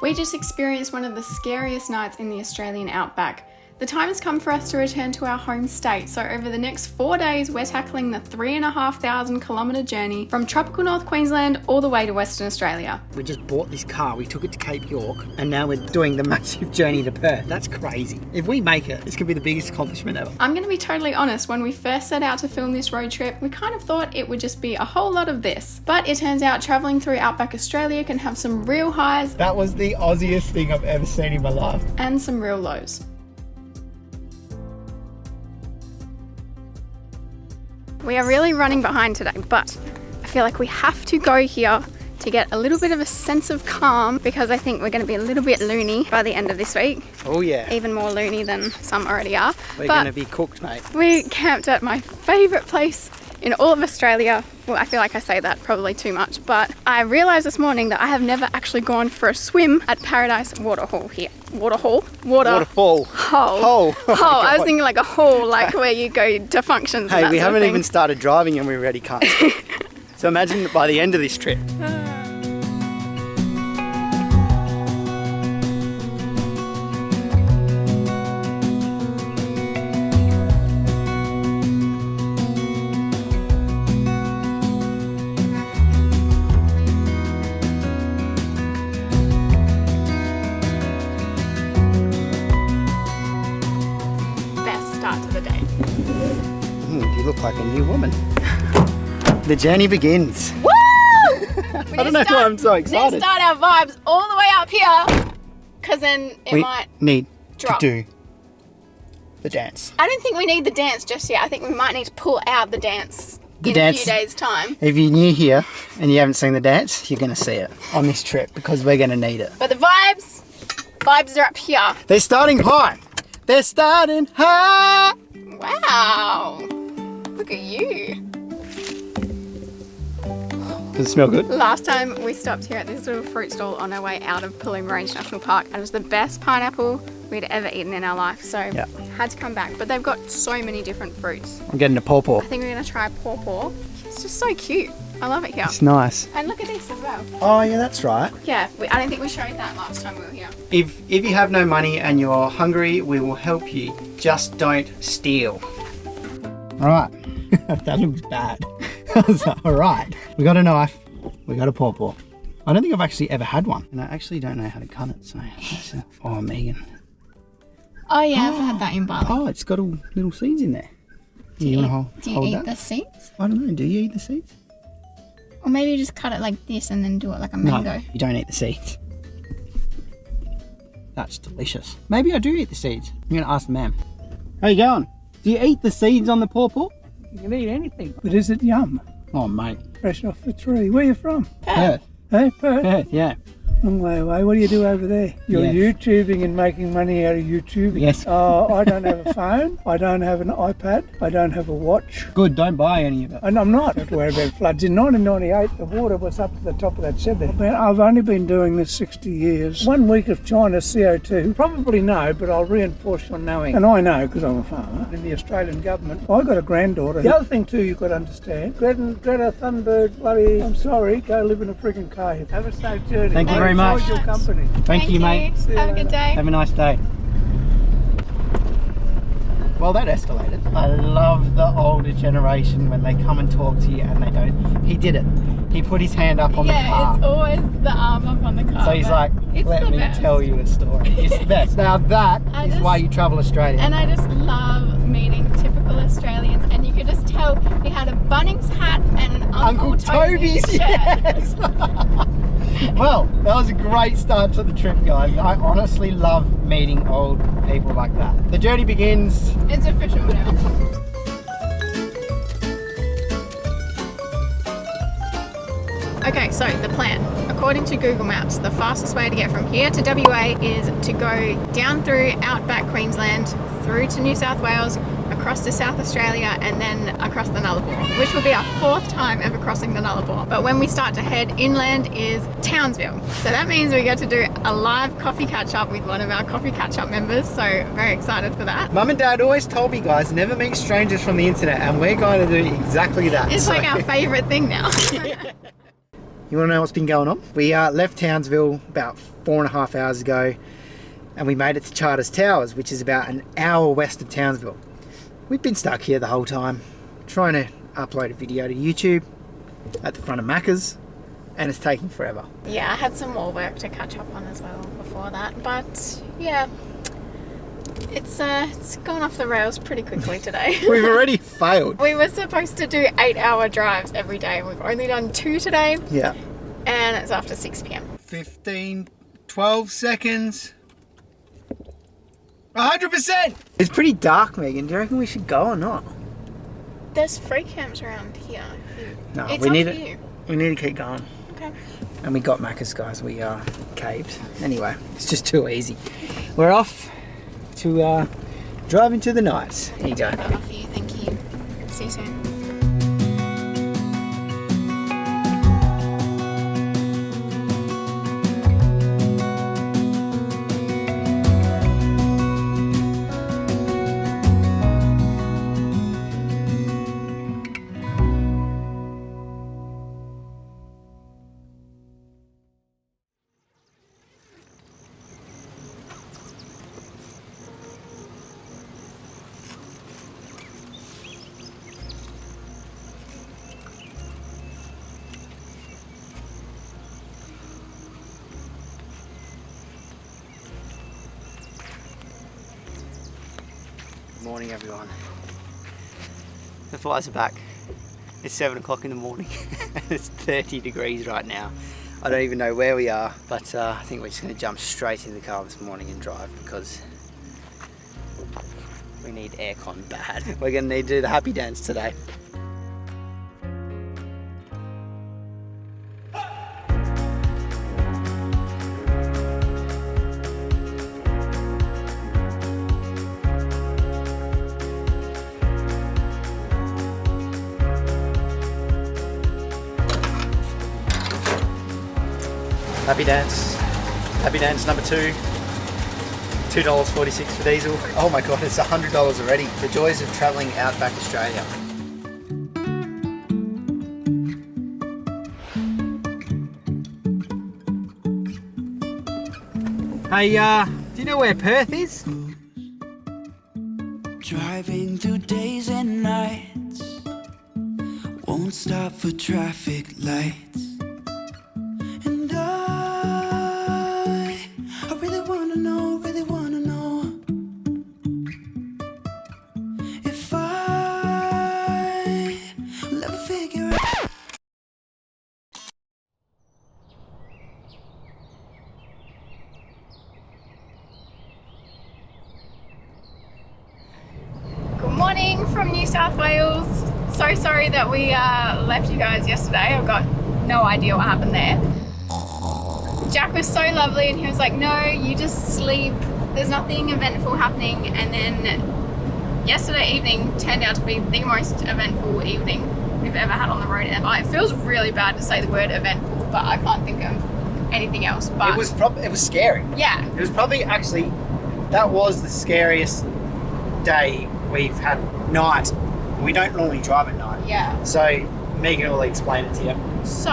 We just experienced one of the scariest nights in the Australian outback. The time has come for us to return to our home state, so over the next 4 days we're tackling the 3,500 kilometre journey from tropical North Queensland all the way to Western Australia. We just bought this car, we took it to Cape York, and now we're doing the massive journey to Perth. That's crazy. If we make it, this could be the biggest accomplishment ever. I'm going to be totally honest, when we first set out to film this road trip, we kind of thought it would just be a whole lot of this. But it turns out travelling through Outback Australia can have some real highs. That was the Aussiest thing I've ever seen in my life. And some real lows. We are really running behind today, but I feel like we have to go here to get a little bit of a sense of calm, because I think we're going to be a little bit loony by the end of this week. Oh yeah. Even more loony than some already are. We're going to be cooked, mate. We camped at my favourite place in all of Australia. Well, I feel like I say that probably too much, but I realised this morning that I have never actually gone for a swim at Paradise Waterfall here. Waterfall? Waterfall. Hole. I was thinking like a hall, like where you go to functions. Hey, we haven't even started driving and we already can't. So imagine by the end of this trip. You look like a new woman. The journey begins. Woo! I don't know why I'm so excited. Let's start our vibes all the way up here, because then we might need drop. to do the dance. I don't think we need the dance just yet. I think we might need to pull out the dance in a few days' time. If you're new here and you haven't seen the dance, you're going to see it on this trip because we're going to need it. But the vibes are up here. They're starting high. They're starting high. Wow. Look at you. Does it smell good? Last time we stopped here at this little fruit stall on our way out of Paluma Range National Park, and it was the best pineapple we'd ever eaten in our life, so had to come back. But they've got so many different fruits. I'm getting a pawpaw. I think we're going to try pawpaw. It's just so cute. I love it here. It's nice. And look at this as well. Oh yeah, that's right. Yeah, I don't think we showed that last time we were here. If you have no money and you're hungry, we will help you. Just don't steal. Right. That looks bad. Alright. We got a knife. We got a pawpaw. I don't think I've actually ever had one. And I actually don't know how to cut it, so that's a... Oh, Megan. Oh yeah, I've had that in Bali. Oh, it's got all little seeds in there. Do you eat the seeds? I don't know. Do you eat the seeds? Or maybe you just cut it like this and then do it like a mango. No, you don't eat the seeds. That's delicious. Maybe I do eat the seeds. I'm going to ask the ma'am. How you going? Do you eat the seeds on the pawpaw? You can eat anything, but is it yum? Oh, mate. Fresh off the tree. Where are you from? Perth. Hey, Perth? Perth, yeah. Long way away. What do you do over there? You're YouTubing and making money out of YouTubing. Yes. I don't have a phone. I don't have an iPad. I don't have a watch. Good, don't buy any of it. And I'm not worried about floods. In 1998, the water was up to the top of that shed there. I've only been doing this 60 years. 1 week of China's CO2. Probably no, but I'll reinforce your knowing. And I know because I'm a farmer. In the Australian government, I've got a granddaughter. The other thing too you've got to understand, Greta Thunberg, bloody, I'm sorry, go live in a freaking cave. Have a safe journey. Thank you very much. Your company. Thank you, mate. Have a good day. Have a nice day. Well, that escalated. I love the older generation when they come and talk to you and they don't. He did it. He put his hand up on the car. Yeah, it's always the arm up on the car. So he's like, let me tell you a story. It's the best. Now that is why you travel Australia. And I just love meeting typical Australians, and you could just tell he had a Bunnings hat and an Uncle Toby's shirt. Yes. Well, that was a great start to the trip, guys. I honestly love meeting old people like that. The journey begins. It's official now. Okay, so the plan. According to Google Maps, the fastest way to get from here to WA is to go down through Outback Queensland, through to New South Wales, across to South Australia, and then across the Nullarbor, which will be our 4th time ever crossing the Nullarbor. But when we start to head inland is Townsville. So that means we get to do a live coffee catch-up with one of our coffee catch-up members, so very excited for that. Mum and Dad always told me, guys, never meet strangers from the internet, and we're going to do exactly that. It's like our favourite thing now. You want to know what's been going on? We left Townsville about 4.5 hours ago, and we made it to Charters Towers, which is about an hour west of Townsville. We've been stuck here the whole time, trying to upload a video to YouTube at the front of Macca's, and it's taking forever. Yeah, I had some more work to catch up on as well before that, but yeah, it's gone off the rails pretty quickly today. We've already failed. We were supposed to do 8-hour drives every day. We've only done 2 today. Yeah. And it's after 6 p.m. 15, 12 seconds. 100%! It's pretty dark, Megan. Do you reckon we should go or not? There's free camps around here. No, It's we up need to it. you. We need to keep going. Okay. And we got Macca's, guys. We caved. Anyway, it's just too easy. We're off to drive into the night. Here you go. I got off for you, thank you. See you soon. Good morning, everyone. The flies are back. It's 7 o'clock in the morning. It's 30 degrees right now. I don't even know where we are, but I think we're just going to jump straight in the car this morning and drive because we need aircon bad. We're going to need to do the happy dance today. Happy dance. Happy dance number 2. $2.46 for diesel. Oh my god, it's $100 already. The joys of travelling Outback Australia. Hey, do you know where Perth is? Driving through days and nights, won't stop for traffic lights. And I really wanna know if I will ever figure out. Good morning from New South Wales. So sorry that we left you guys yesterday. I've got no idea what happened there. Jack was so lovely and he was like, no, you just sleep. There's nothing eventful happening. And then yesterday evening turned out to be the most eventful evening we've ever had on the road ever. It feels really bad to say the word eventful, but I can't think of anything else. But It was scary. yeah, It was probably actually, that was the scariest day we've had. Night. We don't normally drive at night. yeah. So Megan will explain it to you. So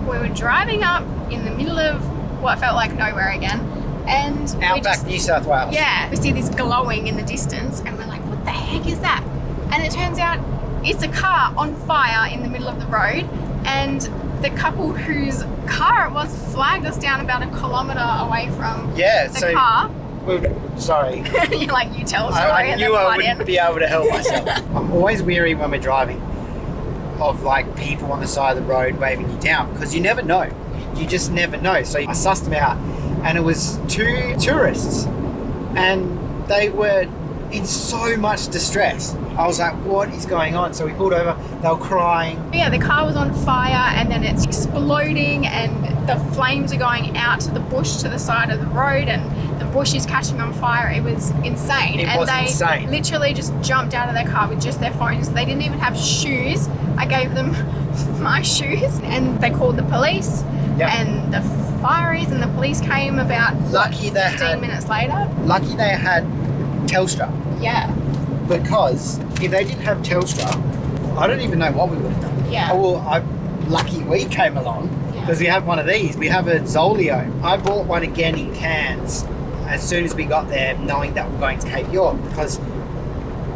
we were driving up in the middle of what felt like nowhere again, and we Outback, just, New South Wales. yeah, we see this glowing in the distance, and we're like, what the heck is that? And it turns out it's a car on fire in the middle of the road, and the couple whose car it was flagged us down about 1 kilometre away from Yeah, the so car. sorry. You're like, you tell a story I and knew then I butt wouldn't in. be able to help myself. I'm always weary when we're driving of like people on the side of the road waving you down because you never know. You just never know. So I sussed them out, and it was 2 tourists, and they were in so much distress. I was like, what is going on? So we pulled over, they were crying. Yeah, the car was on fire and then it's exploding and the flames are going out to the bush to the side of the road and the bush is catching on fire. It was insane. It and was they insane. literally just jumped out of their car with just their phones. They didn't even have shoes. I gave them my shoes and they called the police. Yep. And the fireys and the police came about Lucky they 15 minutes later. Lucky they had Telstra, Yeah. because if they didn't have Telstra, I don't even know what we would have done. Yeah. Oh, well, lucky we came along. Yeah. because we have one of these. We have a Zolio. I bought one again in Cairns as soon as we got there, knowing that we're going to Cape York, because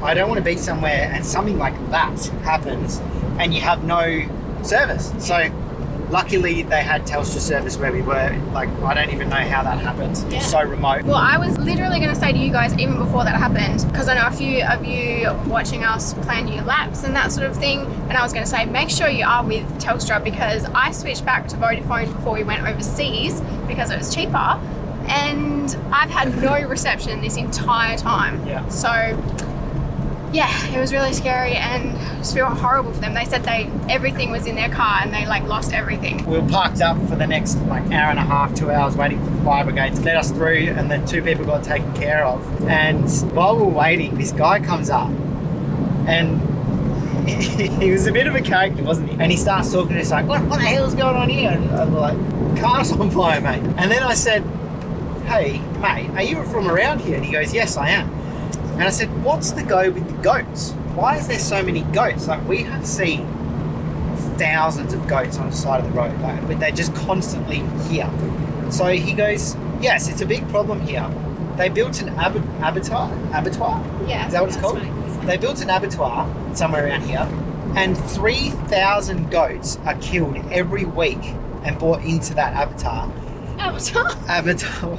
I don't want to be somewhere and something like that happens and you have no service. So luckily they had Telstra service where we were. Like, I don't even know how that happened. Yeah. It's so remote. Well, I was literally going to say to you guys even before that happened, because I know a few of you watching us plan new laps and that sort of thing, and I was going to say make sure you are with Telstra, because I switched back to Vodafone before we went overseas because it was cheaper, and I've had no reception this entire time. Yeah. So yeah, it was really scary and I just feel horrible for them. They said everything was in their car and they like lost everything. We were parked up for the next like hour and a half, 2 hours waiting for the fire brigade to let us through, and then 2 people got taken care of. And while we were waiting, this guy comes up and he was a bit of a character, wasn't he? And he starts talking to us like, what the hell's going on here? And I'm like, car's on fire, mate. And then I said, hey, mate, are you from around here? And he goes, yes, I am. And I said, what's the go with the goats? Why is there so many goats? Like, we have seen thousands of goats on the side of the road, like, but they're just constantly here. So he goes, yes, it's a big problem here. They built an abattoir? Yeah. Is that what it's called? Right. They built an abattoir somewhere around here, and 3,000 goats are killed every week and brought into that abattoir,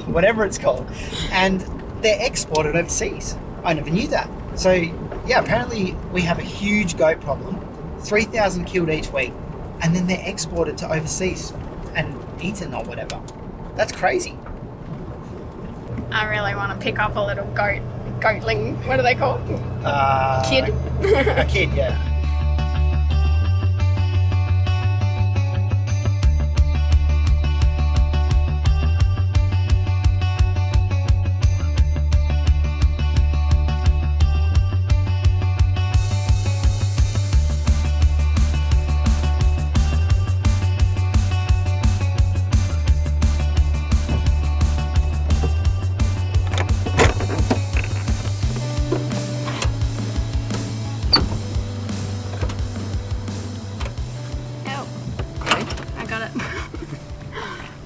whatever it's called, and they're exported overseas. I never knew that. So yeah, apparently we have a huge goat problem, 3,000 killed each week, and then they're exported to overseas and eaten or whatever. That's crazy. I really want to pick up a little goatling. What are they called? Kid. A kid, yeah.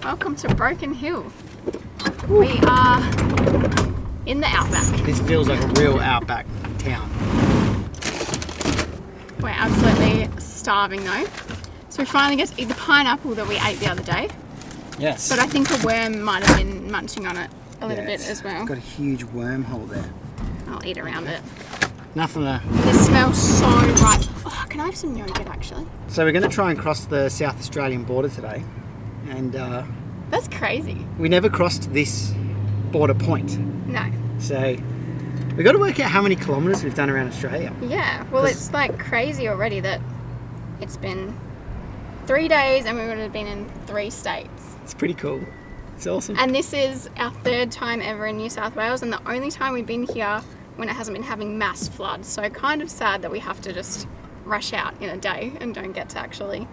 Welcome to Broken Hill. We are in the Outback. This feels like a real Outback town. We're absolutely starving though. So we finally get to eat the pineapple that we ate the other day. Yes. But I think a worm might have been munching on it a little bit as well. It's got a huge wormhole there. I'll eat around it. Nothing to... This smells so right. Oh, can I have some yogurt actually? So we're going to try and cross the South Australian border today. And that's crazy. we never crossed this border point. No. So we've got to work out how many kilometres we've done around Australia. Yeah, well it's like crazy already that it's been 3 days and we would have been in 3 states. It's pretty cool. It's awesome. And this is our 3rd time ever in New South Wales and the only time we've been here when it hasn't been having mass floods. So kind of sad that we have to just rush out in a day and don't get to actually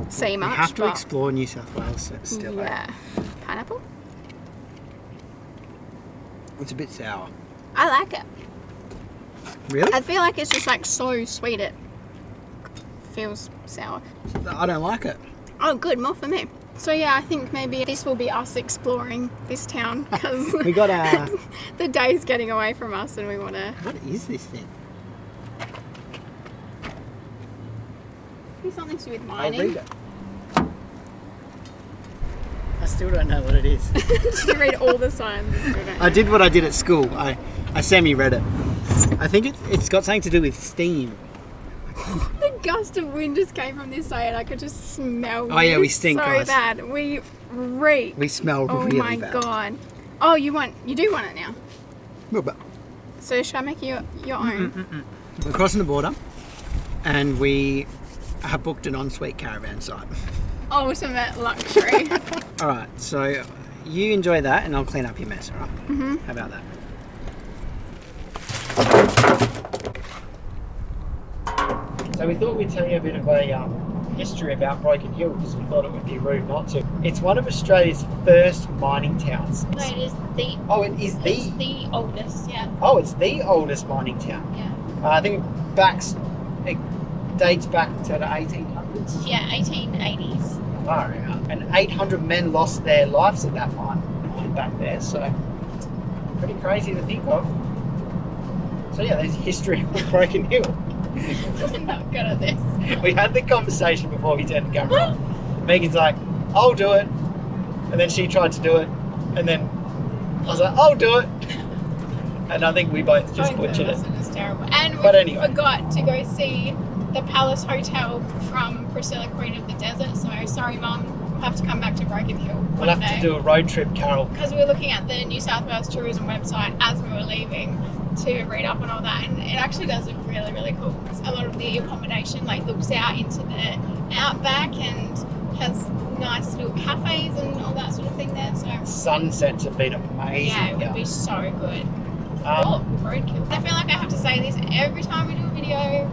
see much. We have to but explore New South Wales still. yeah. Pineapple? It's a bit sour. I like it. Really? I feel like it's just like so sweet it feels sour. I don't like it. Oh good, more for me. So yeah, I think maybe this will be us exploring this town because We got our... the day's getting away from us and we want to... What is this thing? Maybe something to do with I'll mining. read it. I still don't know what it is. Did you read all the signs? and still don't I know? did what I did at school. I semi-read it. I think it's got something to do with steam. The gust of wind just came from this side and I could just smell Oh, yeah, we this stink, so guys. bad. We reek. We smell Oh really my bad. god. Oh, you do want it now. Well, but So should I make you your own? we're crossing the border and we have booked an ensuite caravan site. Ultimate luxury. Alright, so you enjoy that and I'll clean up your mess, alright? Mm-hmm. How about that? So we thought we'd tell you a bit of a history about Broken Hill because we thought it would be rude not to. It's one of Australia's first mining towns. No, it is the... Oh, it is the... It's the oldest, yeah. Oh, it's the oldest mining town. Yeah. I think it dates back to the 1800s. Yeah, 1880s. Far out. And 800 men lost their lives at that mine back there, so pretty crazy to think of. So yeah, there's history of Broken Hill. I'm not good at this. We had the conversation before we turned the camera on. Megan's like, I'll do it. And then she tried to do it. And then I was like, I'll do it. And I think we both just butchered it. It was terrible. And we But anyway. forgot to go see the Palace Hotel from Priscilla, Queen of the Desert. So sorry, Mum. We'll have to come back to Broken Hill one We'll have day. to do a road trip, Carol. Because we were looking at the New South Wales tourism website as we were leaving to read up on all that, and it actually does look really, really cool. A lot of the accommodation like looks out into the outback and has nice little cafes and all that sort of thing there. So Sunsets have been amazing. yeah, it would be so good. Um, Roadkill. I feel like I have to say this every time we do a video,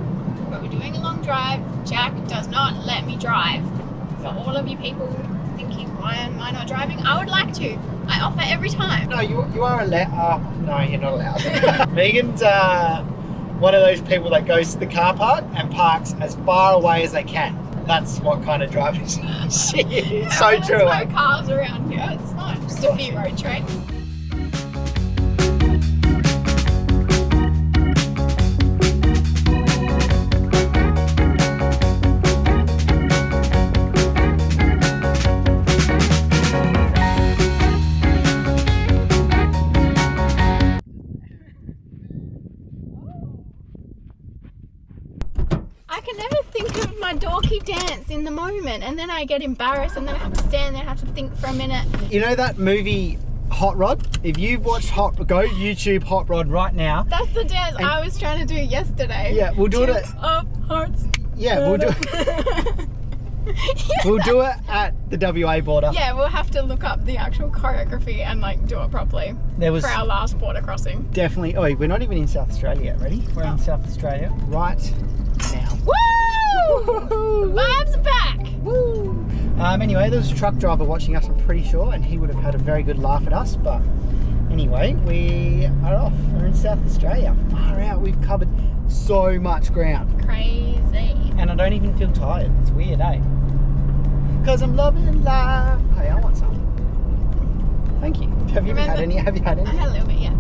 but we're doing a long drive. Jack does not let me drive. For all of you people thinking, why am I not driving? I would like to. I offer every time. No, you are allowed. No, you're not allowed. Megan's one of those people that goes to the car park and parks as far away as they can. That's what kind of driving she is. So There's true. no cars around here. It's fine. Just a few road treks. I can never think of my dorky dance in the moment, and then I get embarrassed, and then I have to stand there and have to think for a minute. You know that movie Hot Rod? If you've watched go YouTube Hot Rod right now. That's the dance I was trying to do yesterday. Yeah, we'll do it Dukes of Hearts. Yeah, we'll do we'll do it at the WA border. Yeah, we'll have to look up the actual choreography and like do it properly There was for our last border crossing. definitely. Oh, we're not even in South Australia yet. Ready? We're in South Australia right now. Woo! Vibes back. Woo! Anyway, there was a truck driver watching us, I'm pretty sure, and he would have had a very good laugh at us. But anyway, we are off. We're in South Australia. Far out. We've covered so much ground. Crazy. And I don't even feel tired. It's weird, eh? Because I'm loving life. Hey, I want some. Thank you. Have you had any? Have you had any? I had a little bit, yeah.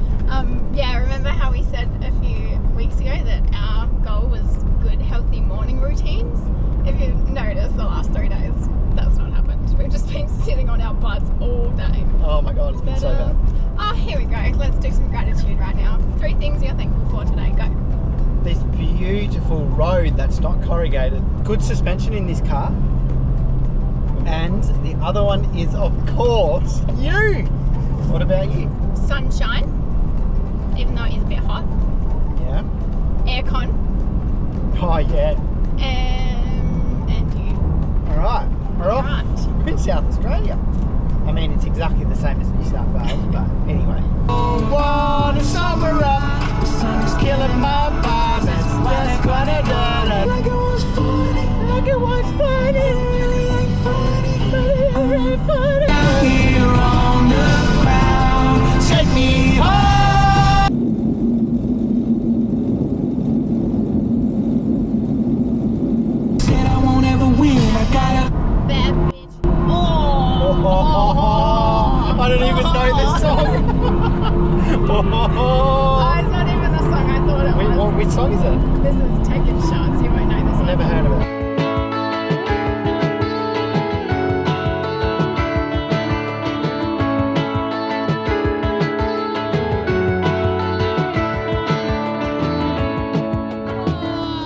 Yeah, remember how we said a few weeks ago that our goal was good, healthy morning routines? If you've noticed the last 3 days, that's not happened. We've just been sitting on our butts all day. Oh my god, it's been so bad. Oh, here we go. Let's do some gratitude right now. 3 things you're thankful for today. Go. This beautiful road that's not corrugated. Good suspension in this car. And the other one is, of course, you. What about you? Sunshine, even though it is a bit hot. Yeah. Aircon. Oh yeah. And you. All right. We're off. Right. We're in South Australia. I mean, it's exactly the same as New South Wales, but anyway. Wanna summer up. The sun is killing my vibes. That's what I done. Like it was funny. Like it was funny. Really ain't funny. But it ain't funny. Down here on the ground. Take me home. Said I won't ever win. I gotta. Bad bitch. I don't even know this song. Oh, it's not even the song I thought it was. Which song is it? This is Taking Shots. You won't know this I've one. never heard of it.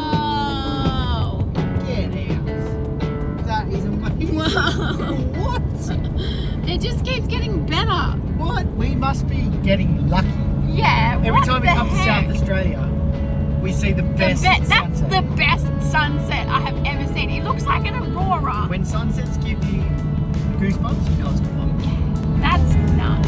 Whoa. Get out. That is amazing. Whoa. What? It just keeps getting better. What? We must be getting lucky. Yeah. Every what time we the come to heck? South Australia, we see the best That's sunset. the best sunset I have ever seen. It looks like an aurora. When sunsets give you goosebumps, you know it's good luck. That's nuts.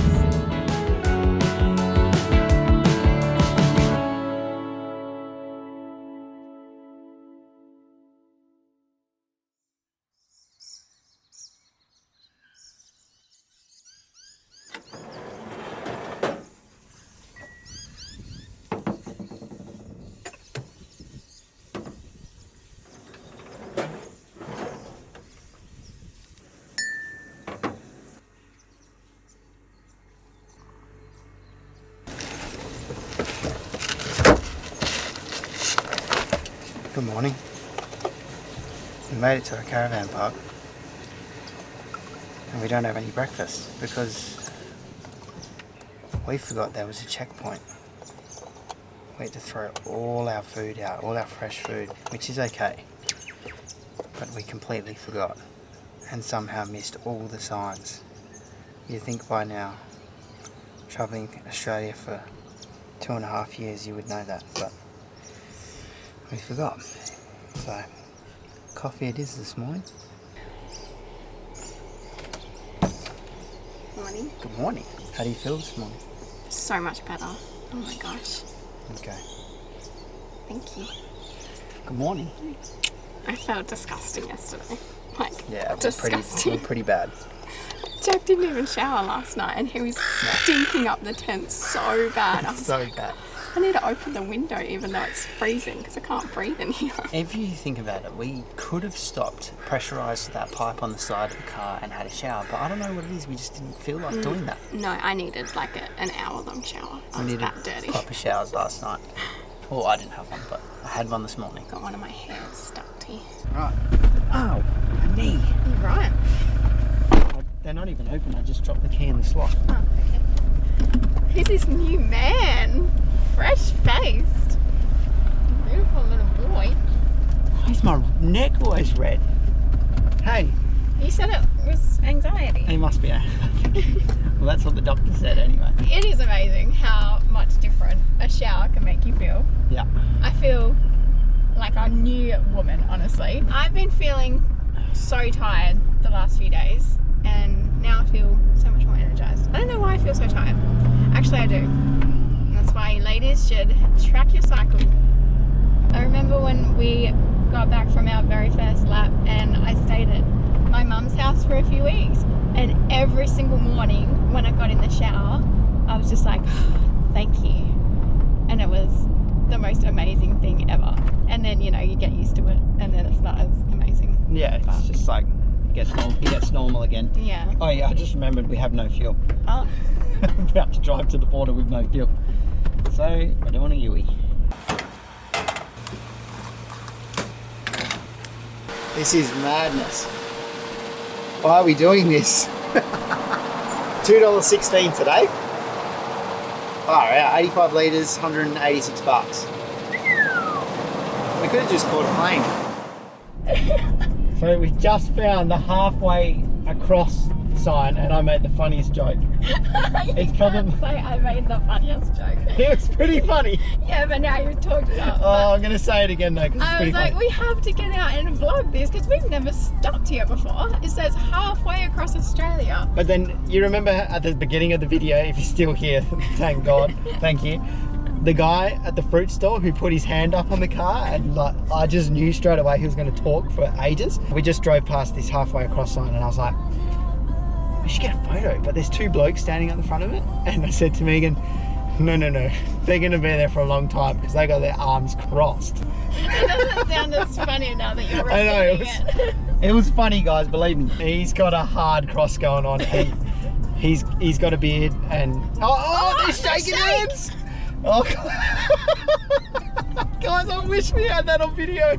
Good morning. We made it to the caravan park and we don't have any breakfast because we forgot there was a checkpoint. We had to throw all our food out, all our fresh food, which is okay, but we completely forgot and somehow missed all the signs. You'd think by now, travelling Australia for 2.5 years, you would know that, but we forgot. So, coffee it is this morning. Morning. Good morning. How do you feel this morning? So much better. Oh my gosh. Okay. Thank you. Good morning. I felt disgusting yesterday. Like, Yeah, disgusting. we're pretty bad. Jack didn't even shower last night and he was stinking up the tent so bad. I was So like, bad. I need to open the window even though it's freezing because I can't breathe in here. If you think about it, we could have stopped, pressurised that pipe on the side of the car and had a shower, but I don't know what it is, we just didn't feel like doing that. No, I needed like an hour-long shower. I was that dirty. Proper showers last night. Well, I didn't have one, but I had one this morning. Got one of my hairs stuck to you. Right. Oh, a knee. You're right. They're not even open, I just dropped the key in the slot. Oh, okay. Who's this new man? Fresh-faced. Beautiful little boy. Why is my neck always red? Hey. You said it was anxiety. He must be. Well, that's what the doctor said anyway. It is amazing how much different a shower can make you feel. Yeah. I feel like a new woman, honestly. I've been feeling so tired the last few days and now I feel so much more energized. I don't know why I feel so tired. Actually, I do. And that's why ladies should track your cycle. I remember when we got back from our very first lap and I stayed at my mum's house for a few weeks, and every single morning when I got in the shower I was just like, thank you, and it was the most amazing thing ever. And then, you know, you get used to it and then it's not as amazing. Yeah, it's just like it gets normal again. Yeah. Oh yeah, I just remembered we have no fuel. Oh. I'm about to drive to the border with no fuel, so we're doing a Yui. This is madness. Why are we doing this? $2.16 today. Oh yeah, 85 litres, $186. We could have just caught a plane. So we just found the halfway across sign and I made the funniest joke. It's probably Say I made the funniest joke. it was pretty funny. Yeah, but now you've talked it up. Oh, I'm gonna say it again though, because it's I pretty was like, funny. we have to get out and vlog this because we've never stopped here before. It says halfway across Australia. But then you remember at the beginning of the video, if you're still here, thank God, thank you. The guy at the fruit store who put his hand up on the car and like I just knew straight away he was going to talk for ages. We just drove past this halfway across sign and I was like, we should get a photo, but there's two blokes standing at the front of it. And I said to Megan, no, they're going to be there for a long time because they got their arms crossed. It doesn't sound as funny now that you're I know, repeating it. It was funny, guys, believe me. He's got a hard cross going on and he's got a beard and they're shaking hands. Oh guys, I wish we had that on video.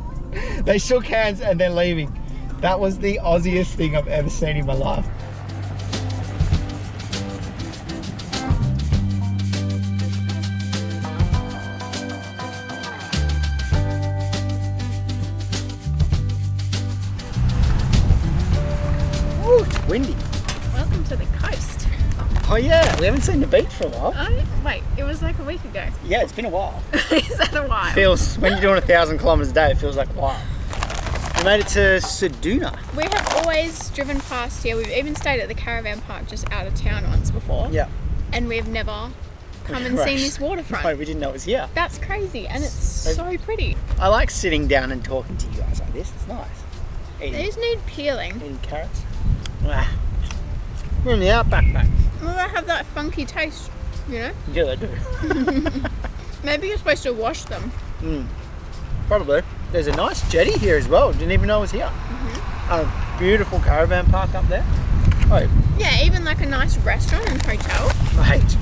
They shook hands and they're leaving. That was the Aussiest thing I've ever seen in my life. Ooh, it's windy. Welcome to the coast. Oh yeah, we haven't seen the beach for a while. Wait, it was like a week ago. Yeah, it's been a while. Is that a while? Feels, when you're doing 1,000 kilometers a day, it feels like a while. We made it to Seduna. We have always driven past here. We've even stayed at the Caravan Park just out of town once before. Yeah. And we've never come and seen this waterfront. No, we didn't know it was here. That's crazy, and it's so pretty. I like sitting down and talking to you guys like this. It's nice. These need peeling. Eating carrots. Ah. We're in the Outback, mate. Well, they have that funky taste, you know? Yeah, they do. Maybe you're supposed to wash them. Probably. There's a nice jetty here as well. Didn't even know it was here. A beautiful caravan park up there. Oh, Yeah, even like a nice restaurant and hotel. mate.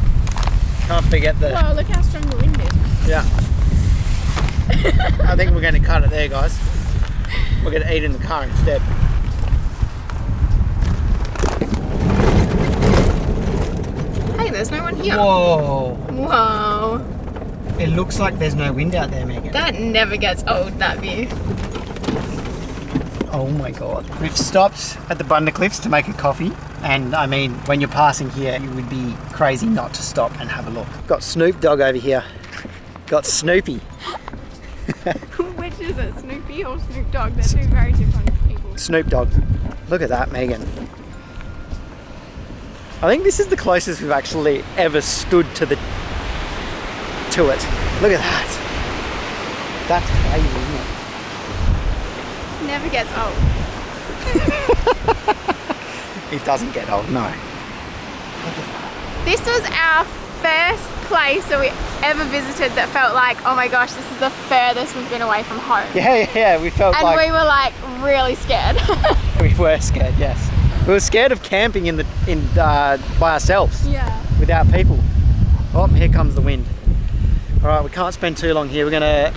Can't forget the... Wow, look how strong the wind is. Yeah. I think we're going to cut it there, guys. We're going to eat in the car instead. Hey, there's no one here. Whoa. Whoa. It looks like there's no wind out there, Megan. That never gets old, that view. Oh my god. We've stopped at the Bunder Cliffs to make a coffee. And I mean, when you're passing here, you would be crazy not to stop and have a look. Got Snoop Dogg over here. Got Snoopy. Which is it, Snoopy or Snoop Dogg? They're two very different people. Snoop Dogg. Look at that, Megan. I think this is the closest we've actually ever stood to it. Look at that. That's crazy, isn't it? Never gets old. It doesn't get old, no. This was our first place that we ever visited that felt like, oh my gosh, this is the furthest we've been away from home. Yeah, we felt And like... we were like really scared. We were scared, yes. We were scared of camping by ourselves. Yeah. Without people. Oh, here comes the wind. All right, we can't spend too long here. We're gonna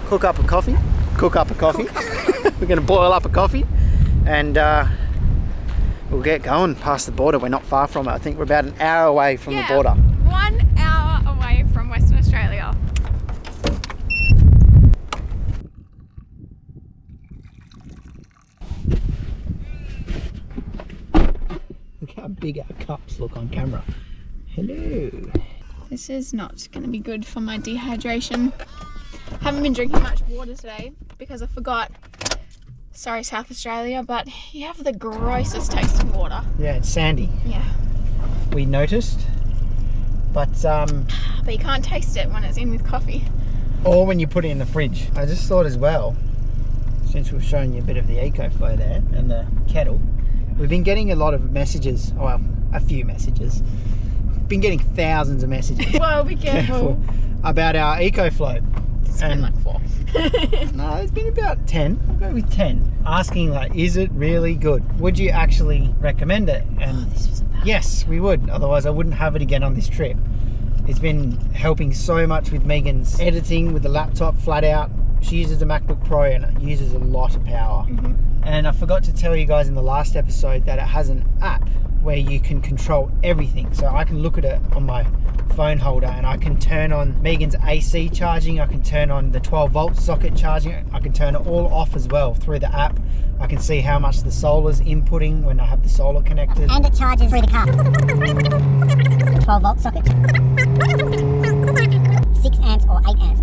cook up a coffee. We're gonna boil up a coffee, and we'll get going past the border. We're not far from it. I think we're about an hour away from the border. 1 hour away from Western Australia. Look how big our cups look on camera. Hello. This is not going to be good for my dehydration. Haven't been drinking much water today because I forgot. Sorry, South Australia, but you have the grossest tasting water. Yeah, it's sandy. Yeah. We noticed, but you can't taste it when it's in with coffee. or when you put it in the fridge. I just thought as well, since we've shown you a bit of the EcoFlow there and the kettle, we've been getting a lot of messages, well, a few messages. Been getting thousands of messages. Well, be careful. About our EcoFlow. It's been like 4. No, it's been about 10. I'll go with 10. Asking like, is it really good? Would you actually recommend it? And This was bad. yes, we would. Otherwise, I wouldn't have it again on this trip. It's been helping so much with Megan's editing with the laptop flat out. She uses a MacBook Pro and it uses a lot of power. And I forgot to tell you guys in the last episode that it has an app where you can control everything. So I can look at it on my phone holder and I can turn on Megan's AC charging, I can turn on the 12-volt socket charging, I can turn it all off as well through the app. I can see how much the solar's inputting when I have the solar connected. And it charges through the car. 12-volt socket. 6 amps or 8 amps.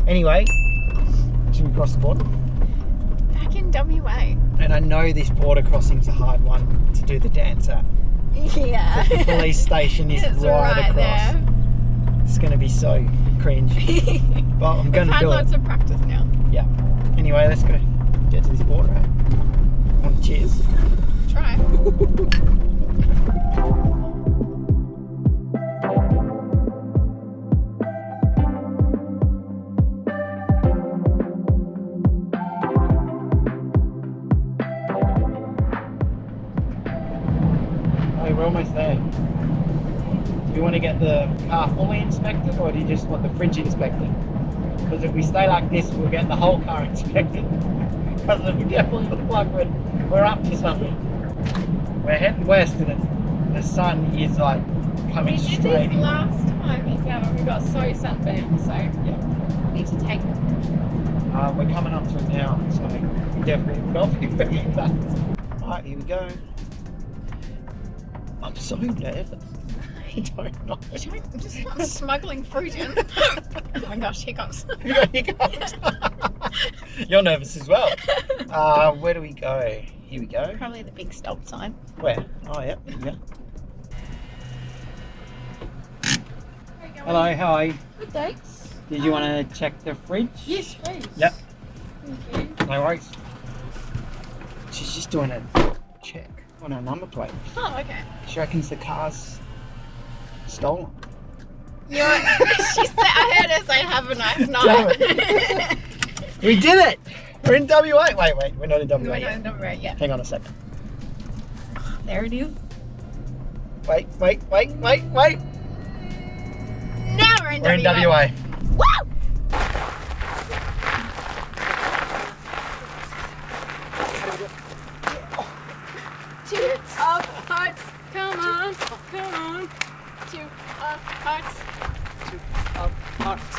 Anyway, should we cross the border? Back in WA. And I know this border crossing's a hard one to do the dance at. Yeah. The police station is It's right across. there. It's going to be so cringe. But I'm going to I've had do lots it. of practice now. Yeah. Anyway, let's go get to this border. Eh? Want to cheers? Try. Oh, we're almost there. Do you want to get the car fully inspected or do you just want the fridge inspected? Because if we stay like this, we'll get the whole car inspected. Because we definitely look like we're up to something. We're heading west and the sun is like coming We did straight this in. last time in Caravan. We got so sunburned, so Yeah. we need to take it. We're coming up to it now, so we definitely will not be expecting that. Alright, here we go. I'm so nervous. I don't know. I'm just not smuggling fruit in. Oh my gosh, hiccups. You're nervous as well. Where do we go? Here we go. Probably the big stop sign. Where? Oh, yeah. Here we go. Hello, how are you? Good, thanks. Did you want to check the fridge? Yes, please. Yep. Thank you. No worries. She's just doing a check on her number plate. Oh, okay. She reckons the car's stolen. She said, I heard her say, have a nice Damn night. We did it! We're in WA. Wait, we're not in WA We're yet. not right yet. Hang on a second. There it is. Wait. Now we're in We're in WA. WA. Woo! Two of hearts. Come on. Come on. Two of hearts. Two of hearts.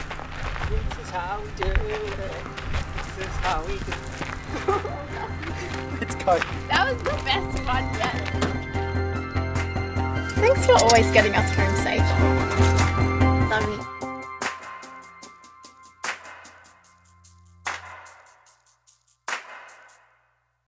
This is how we do it. This is how we do it. Let's go. That was the best fun yet. Thanks for always getting us home safe. Love you.